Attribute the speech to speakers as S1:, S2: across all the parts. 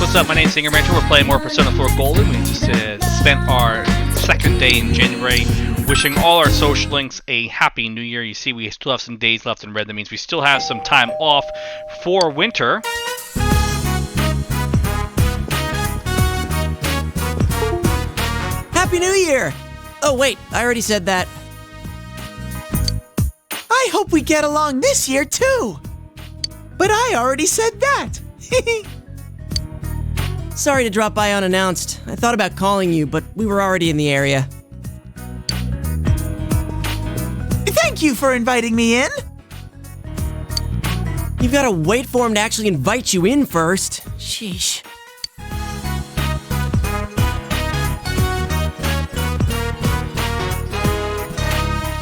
S1: what's up? My name's Singer Rancher. We're playing more Persona 4 Golden. We just spent our second day in January wishing all our social links a happy new year. You see, we still have some days left in red. That means we still have some time off for winter.
S2: Happy New Year! Oh wait, I already said that.
S3: I hope we get along this year too. But I already said that.
S2: Sorry to drop by unannounced. I thought about calling you, but we were already in the area.
S3: Thank you for inviting me in.
S2: You've got to wait for him to actually invite you in first. Sheesh.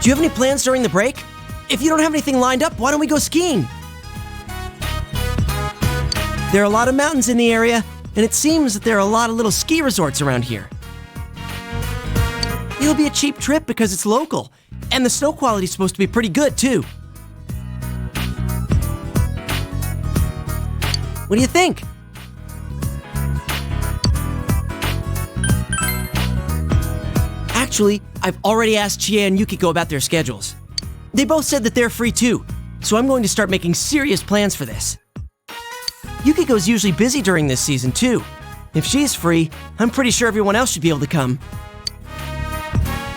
S2: Do you have any plans during the break? If you don't have anything lined up, why don't we go skiing? There are a lot of mountains in the area, and it seems that there are a lot of little ski resorts around here. It'll be a cheap trip because it's local, and the snow quality's supposed to be pretty good, too. What do you think? Actually, I've already asked Chie and Yukiko about their schedules. They both said that they're free too, so I'm going to start making serious plans for this. Yukiko's usually busy during this season too. If she's free, I'm pretty sure everyone else should be able to come.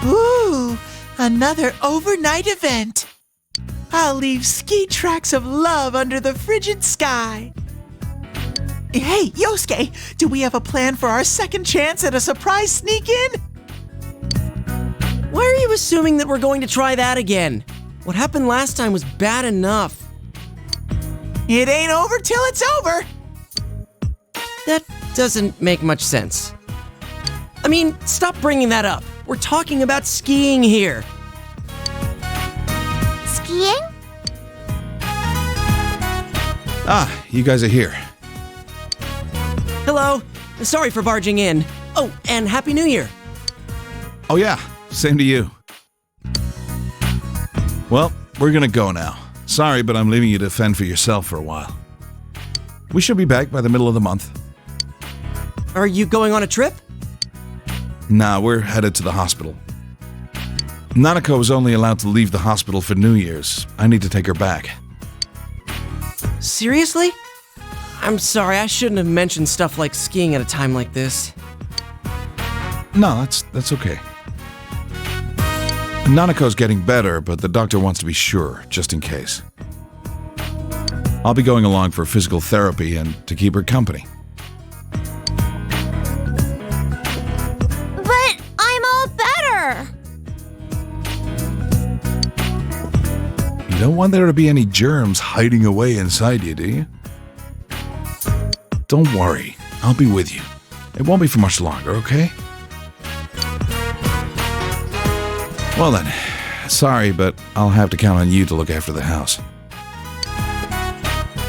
S3: Ooh, another overnight event. I'll leave ski tracks of love under the frigid sky. Hey, Yosuke, do we have a plan for our second chance at a surprise sneak-in?
S2: Why are you assuming that we're going to try that again? What happened last time was bad enough.
S3: It ain't over till it's over.
S2: That doesn't make much sense. I mean, stop bringing that up. We're talking about skiing here.
S4: Skiing?
S5: Ah, you guys are here.
S2: Hello. Sorry for barging in. Oh, and Happy New Year.
S5: Oh yeah, same to you. Well, we're gonna go now. Sorry, but I'm leaving you to fend for yourself for a while. We should be back by the middle of the month.
S2: Are you going on a trip?
S5: Nah, we're headed to the hospital. Nanako was only allowed to leave the hospital for New Year's. I need to take her back.
S2: Seriously? I'm sorry, I shouldn't have mentioned stuff like skiing at a time like this.
S5: No, that's okay. Nanako's getting better, but the doctor wants to be sure, just in case. I'll be going along for physical therapy and to keep her company.
S4: But I'm all better.
S5: You don't want there to be any germs hiding away inside you, do you? Don't worry, I'll be with you. It won't be for much longer, okay? Well then, sorry, but I'll have to count on you to look after the house.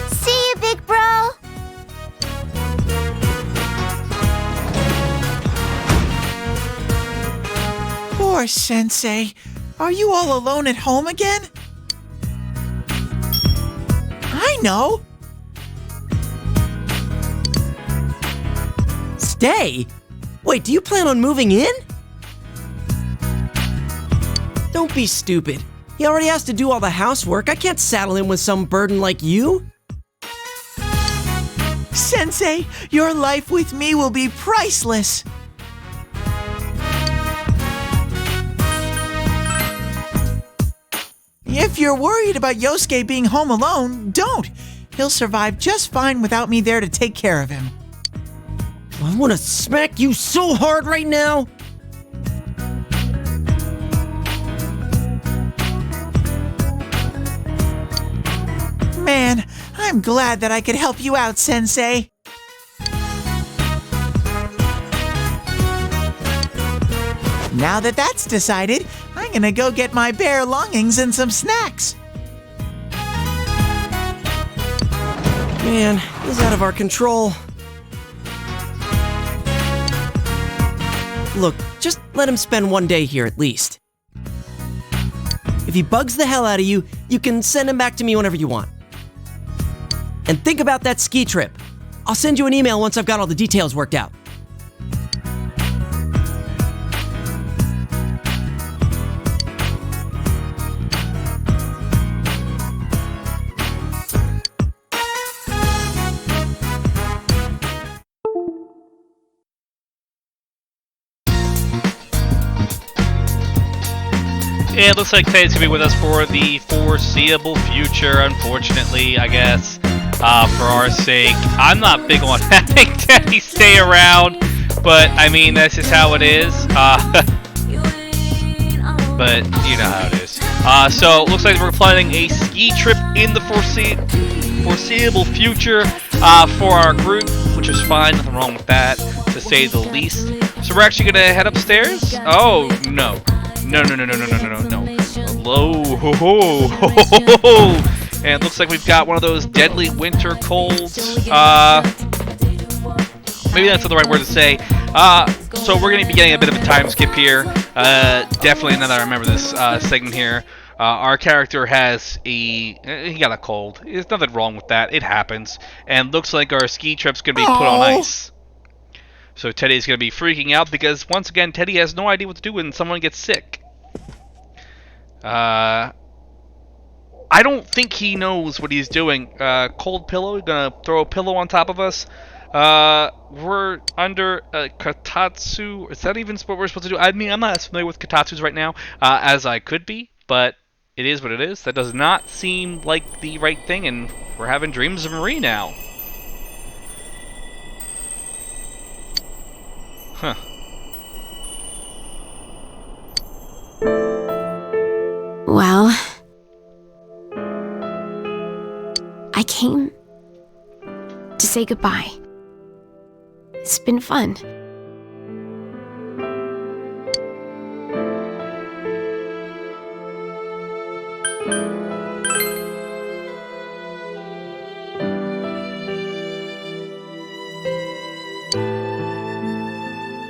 S4: See you, big bro.
S3: Poor Sensei. Are you all alone at home again? I know.
S2: Stay? Wait, do you plan on moving in? Don't be stupid. He already has to do all the housework. I can't saddle him with some burden like you.
S3: Sensei, your life with me will be priceless. If you're worried about Yosuke being home alone, don't. He'll survive just fine without me there to take care of him.
S2: I want to smack you so hard right now.
S3: Man, I'm glad that I could help you out, Sensei. Now that that's decided, I'm gonna go get my bare longings and some snacks.
S2: Man, he's out of our control. Look, just let him spend one day here at least. If he bugs the hell out of you, you can send him back to me whenever you want. And think about that ski trip. I'll send you an email once I've got all the details worked out.
S1: It looks like Teddie's going to be with us for the foreseeable future, unfortunately, I guess, for our sake. I'm not big on having Teddie stay around, but, I mean, that's just how it is. But, you know how it is. So, it looks like we're planning a ski trip in the foreseeable future for our group, which is fine, nothing wrong with that, to say the least. So, we're actually going to head upstairs? Oh, no. No. Low. Ho, ho, ho, ho, ho. And it looks like we've got one of those deadly winter colds. Maybe that's not the right word to say. So we're going to be getting a bit of a time skip here. Definitely, now that I remember this segment here, our character has he got a cold. There's nothing wrong with that. It happens. And looks like our ski trip's going to be put on ice. So Teddie's going to be freaking out because, once again, Teddie has no idea what to do when someone gets sick. I don't think he knows what he's doing. Cold pillow, gonna throw a pillow on top of us. We're under katatsu. Is that even what we're supposed to do? I mean, I'm not as familiar with katatsus right now as I could be, but it is what it is. That does not seem like the right thing, and we're having dreams of Marie now. Huh.
S6: Well, I came to say goodbye. It's been fun.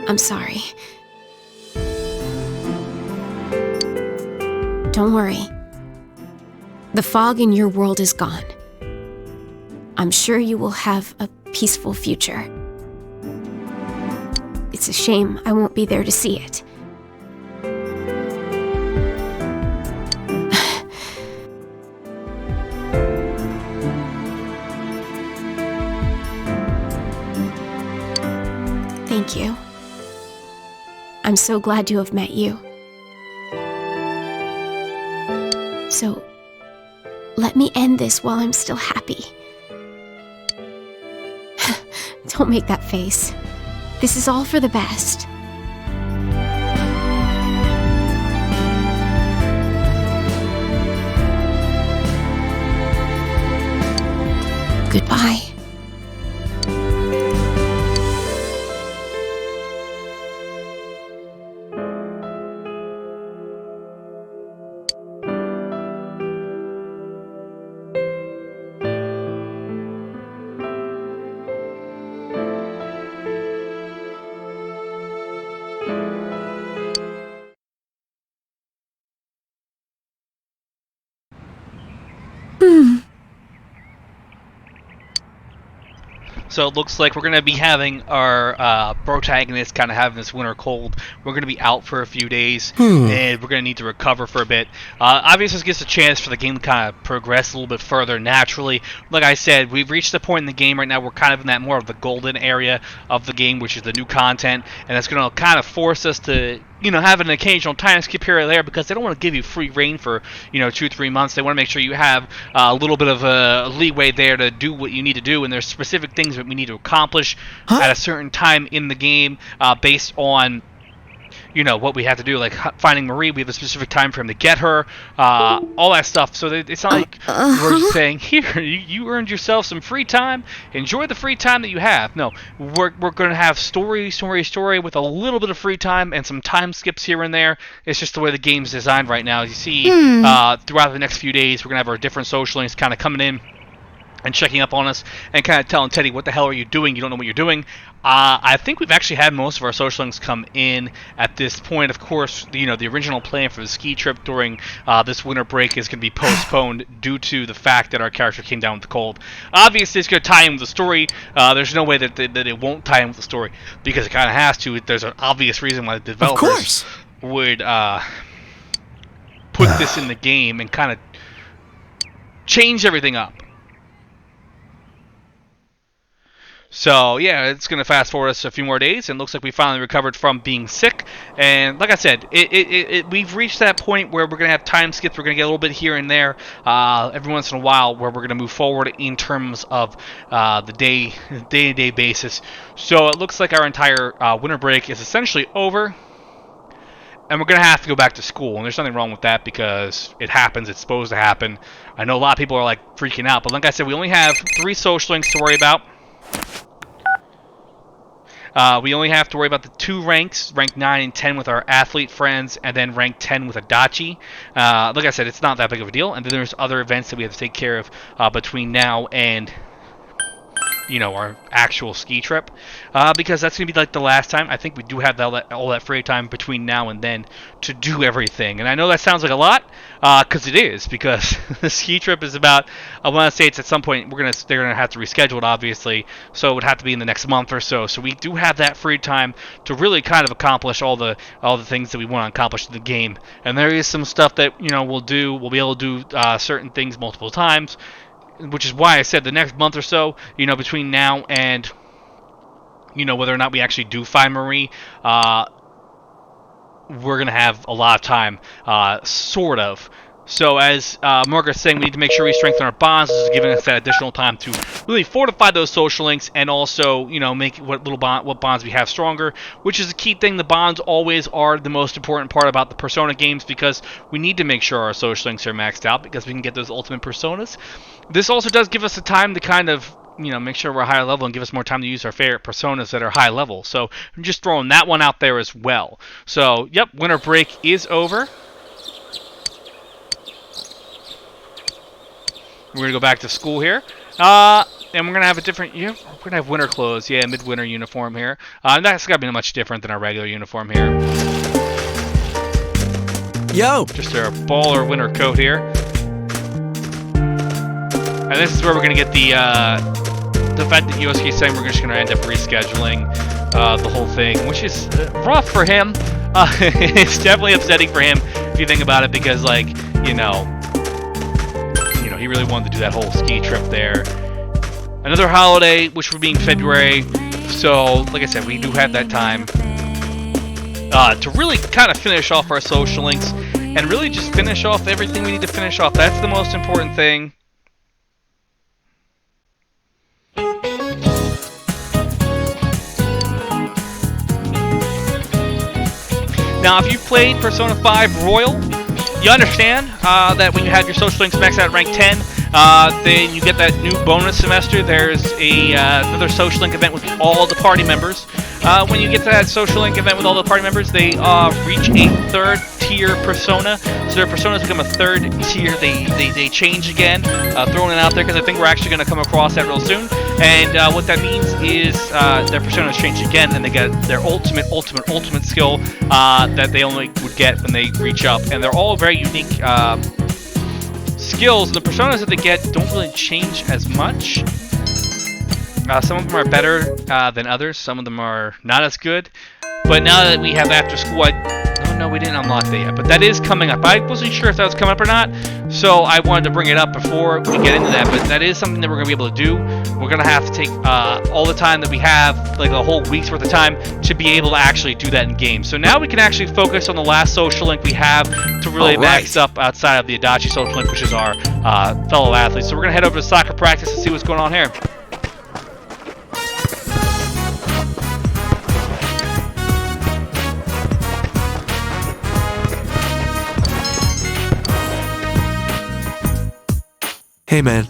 S6: I'm sorry. Don't worry. The fog in your world is gone. I'm sure you will have a peaceful future. It's a shame I won't be there to see it. Thank you. I'm so glad to have met you. So, let me end this while I'm still happy. Don't make that face. This is all for the best. Goodbye.
S1: So it looks like we're going to be having our protagonist kind of having this winter cold. We're going to be out for a few days, and we're going to need to recover for a bit. Obviously, this gives a chance for the game to kind of progress a little bit further naturally. Like I said, we've reached the point in the game right now we're kind of in that more of the golden area of the game, which is the new content, and that's going to kind of force us to, you know, have an occasional time skip here or there because they don't want to give you free reign for, 2-3 months. They want to make sure you have a little bit of a leeway there to do what you need to do, and there's specific things that we need to accomplish at a certain time in the game based on what we have to do, like finding Marie. We have a specific time frame to get her, all that stuff. So it's not like we're just saying, here, you earned yourself some free time. Enjoy the free time that you have. No, we're going to have story with a little bit of free time and some time skips here and there. It's just the way the game's designed right now. As you see, throughout the next few days, we're going to have our different social links kind of coming in and checking up on us and kind of telling Teddie, what the hell are you doing? You don't know what you're doing. I think we've actually had most of our social links come in at this point. Of course, the original plan for the ski trip during this winter break is going to be postponed due to the fact that our character came down with the cold. Obviously, it's going to tie in with the story. There's no way that it won't tie in with the story, because it kind of has to. There's an obvious reason why the developers would put this in the game and kind of change everything up. So, yeah, it's going to fast forward us a few more days, and it looks like we finally recovered from being sick. And like I said, we've reached that point where we're going to have time skips. We're going to get a little bit here and there every once in a while, where we're going to move forward in terms of the day-to-day basis. So it looks like our entire winter break is essentially over, and we're going to have to go back to school. And there's nothing wrong with that, because it happens. It's supposed to happen. I know a lot of people are like freaking out, but like I said, we only have 3 social links to worry about. We only have to worry about the 2 ranks, rank 9 and 10 with our athlete friends, and then rank 10 with Adachi. Like I said, it's not that big of a deal. And then there's other events that we have to take care of between now and our actual ski trip, because that's going to be like the last time. I think we do have all that free time between now and then to do everything. And I know that sounds like a lot, because it is, because the ski trip is about, I want to say it's at some point they're going to have to reschedule it, obviously, so it would have to be in the next month or so. So we do have that free time to really kind of accomplish all the things that we want to accomplish in the game. And there is some stuff that we'll be able to do certain things multiple times, which is why I said the next month or so, between now and, whether or not we actually do find Marie, we're going to have a lot of time, sort of. So as Margaret's saying, we need to make sure we strengthen our bonds. This is giving us that additional time to really fortify those social links, and also, make what bonds we have stronger, which is a key thing. The bonds always are the most important part about the Persona games, because we need to make sure our social links are maxed out, because we can get those ultimate personas. This also does give us the time to kind of, make sure we're higher level, and give us more time to use our favorite personas that are high level. So I'm just throwing that one out there as well. So, yep, winter break is over. We're going to go back to school here. And we're going to have a different... we're going to have winter clothes. Yeah, midwinter uniform here. That's got to be much different than our regular uniform here.
S2: Yo!
S1: Just our baller winter coat here. And this is where we're going to get the fact that Yosuke's saying we're just going to end up rescheduling the whole thing, which is rough for him. It's definitely upsetting for him if you think about it, because, like, he really wanted to do that whole ski trip there. Another holiday, which would be in February. So, like I said, we do have that time to really kind of finish off our social links and really just finish off everything we need to finish off. That's the most important thing. Now, if you've played Persona 5 Royal, you understand that when you have your social links maxed out at rank 10, then you get that new bonus semester. There's another social link event with all the party members. When you get to that social link event with all the party members, they reach a 3rd tier persona. So their personas become a 3rd tier. They change again. Throwing it out there because I think we're actually going to come across that real soon. And what that means is their personas change again, and they get their ultimate skill that they only would get when they reach up. And they're all very unique skills. The personas that they get don't really change as much. Some of them are better than others. Some of them are not as good. But now that we have after school, no, we didn't unlock that yet. But that is coming up. I wasn't sure if that was coming up or not, so I wanted to bring it up before we get into that. But that is something that we're going to be able to do. We're going to have to take all the time that we have, like a whole week's worth of time, to be able to actually do that in game. So now we can actually focus on the last social link we have to really max up outside of the Adachi social link, which is our fellow athletes. So we're going to head over to soccer practice and see what's going on here.
S7: Hey, man.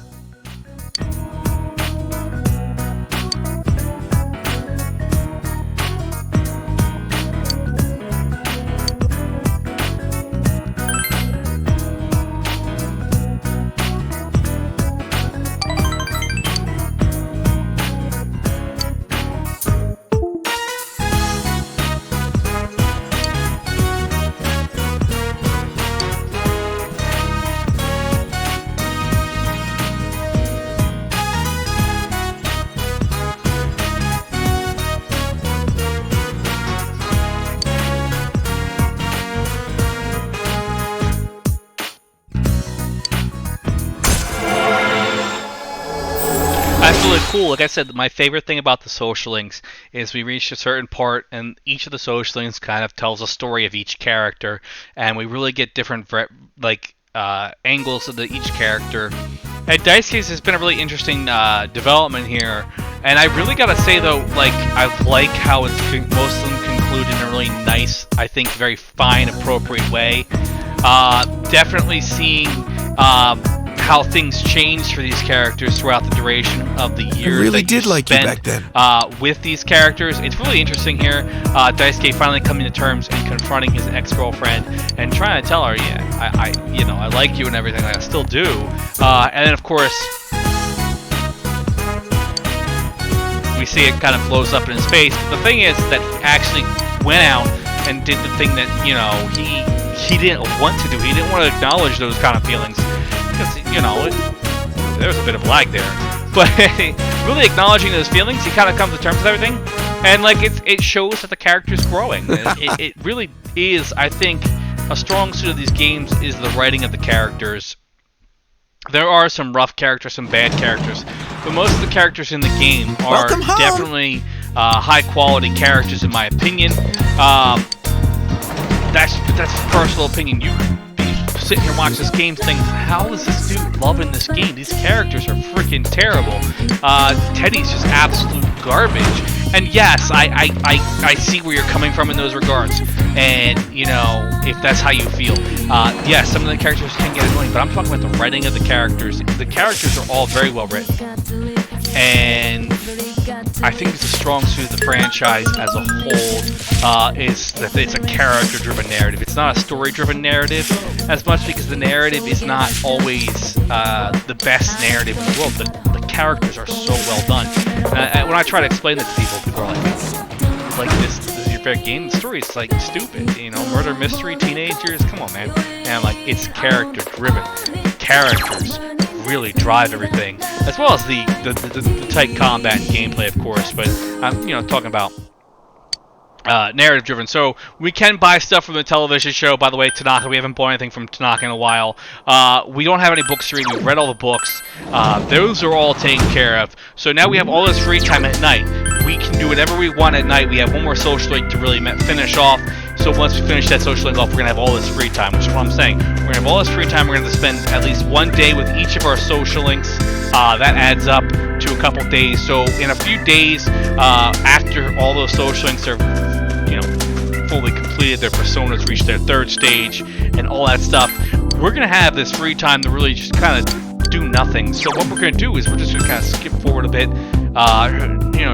S1: cool. Like I said, my favorite thing about the social links is we reach a certain part, and each of the social links kind of tells a story of each character, and we really get different angles of each character. And Dice Case has been a really interesting development here, and I really gotta say though, like I like how it's most of them conclude in a really nice, I think, very fine, appropriate way. Definitely seeing how things change for these characters throughout the duration of the year.
S5: I really
S1: that
S5: did
S1: you
S5: like you
S1: spent,
S5: back then.
S1: with these characters. It's really interesting here. Daisuke finally coming to terms and confronting his ex-girlfriend and trying to tell her, yeah, I like you and everything. I still do. And then of course, we see it kind of blows up in his face. But the thing is that he actually went out and did the thing that he didn't want to do. He didn't want to acknowledge those kind of feelings. Because, there's a bit of lag there. But really acknowledging those feelings, he kind of comes to terms with everything. And, it shows that the character's growing. It really is, I think, a strong suit of these games is the writing of the characters. There are some rough characters, some bad characters. But most of the characters in the game are definitely high-quality characters, in my opinion. That's personal opinion. You sitting here watching this game thinking, how is this dude loving this game? These characters are freaking terrible. Teddie's just absolute garbage. And yes, I see where you're coming from in those regards. And, if that's how you feel. Yes, some of the characters can get annoying, but I'm talking about the writing of the characters. The characters are all very well written. And I think it's a strong suit of the franchise as a whole, is that it's a character-driven narrative. It's not a story-driven narrative as much because the narrative is not always the best narrative in the world. The characters are so well done. And when I try to explain it to people are like this is your favorite game? The story is stupid. Murder mystery, teenagers. Come on, man. And I'm like, it's character-driven. Characters really drive everything, as well as the tight combat and gameplay, of course. But I'm talking about narrative driven. So we can buy stuff from the television show. By the way, Tanaka, we haven't bought anything from Tanaka in a while. We don't have any books to read. We've read all the books. Those are all taken care of. So now we have all this free time at night. We can do whatever we want at night. We have one more social link to really finish off. So once we finish that social link off, we're going to have all this free time, which is what I'm saying. We're going to have all this free time. We're going to spend at least one day with each of our social links. That adds up to a couple days. So in a few days, after all those social links are fully completed, their personas reach their third stage, and all that stuff, we're going to have this free time to really just kind of do nothing. So what we're going to do is we're just going to kind of skip forward a bit,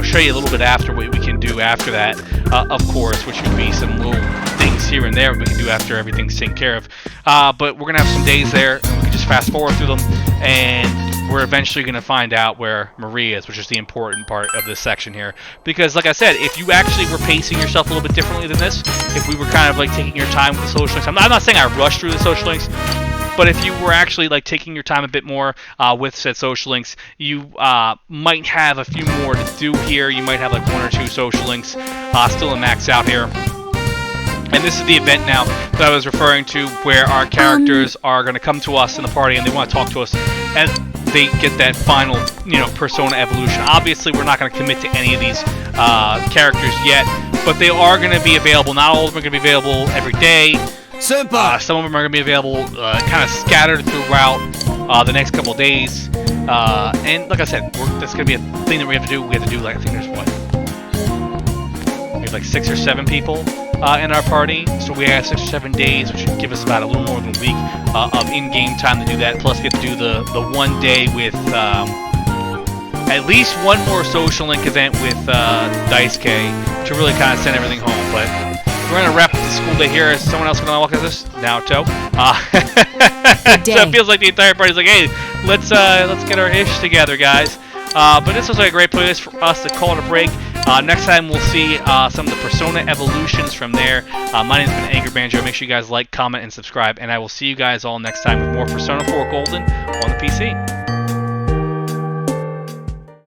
S1: show you a little bit after what we can do after that, of course, which would be some little things here and there we can do after everything's taken care of. But we're going to have some days there, and we can just fast forward through them, and we're eventually going to find out where Marie is, which is the important part of this section here. Because, like I said, if you actually were pacing yourself a little bit differently than this, if we were kind of taking your time with the social links, I'm not saying I rushed through the social links, but if you were actually taking your time a bit more with said social links, you might have a few more to do here. You might have one or two social links still in max out here. And this is the event now that I was referring to, where our characters are going to come to us in the party and they want to talk to us, and they get that final, persona evolution. Obviously, we're not going to commit to any of these characters yet, but they are going to be available. Not all of them are going to be available every day.
S2: Senpai!
S1: Some of them are going to be available kind of scattered throughout the next couple of days. And like I said, that's going to be a thing that we have to do. We have to do, I think there's we have 6 or 7 people in our party. So we have 6 or 7 days, which would give us about a little more than a week of in-game time to do that. Plus, we have to do the one day with at least one more social link event with Daisuke to really kind of send everything home. But we're going to wrap up the school day here. Is someone else going to walk us this? Naoto. So it feels like the entire party's like, hey, let's get our ish together, guys. But this was a great place for us to call it a break. Next time we'll see some of the Persona evolutions from there. My name's been Angry Banjo. Make sure you guys like, comment, and subscribe. And I will see you guys all next time with more Persona 4 Golden on the PC.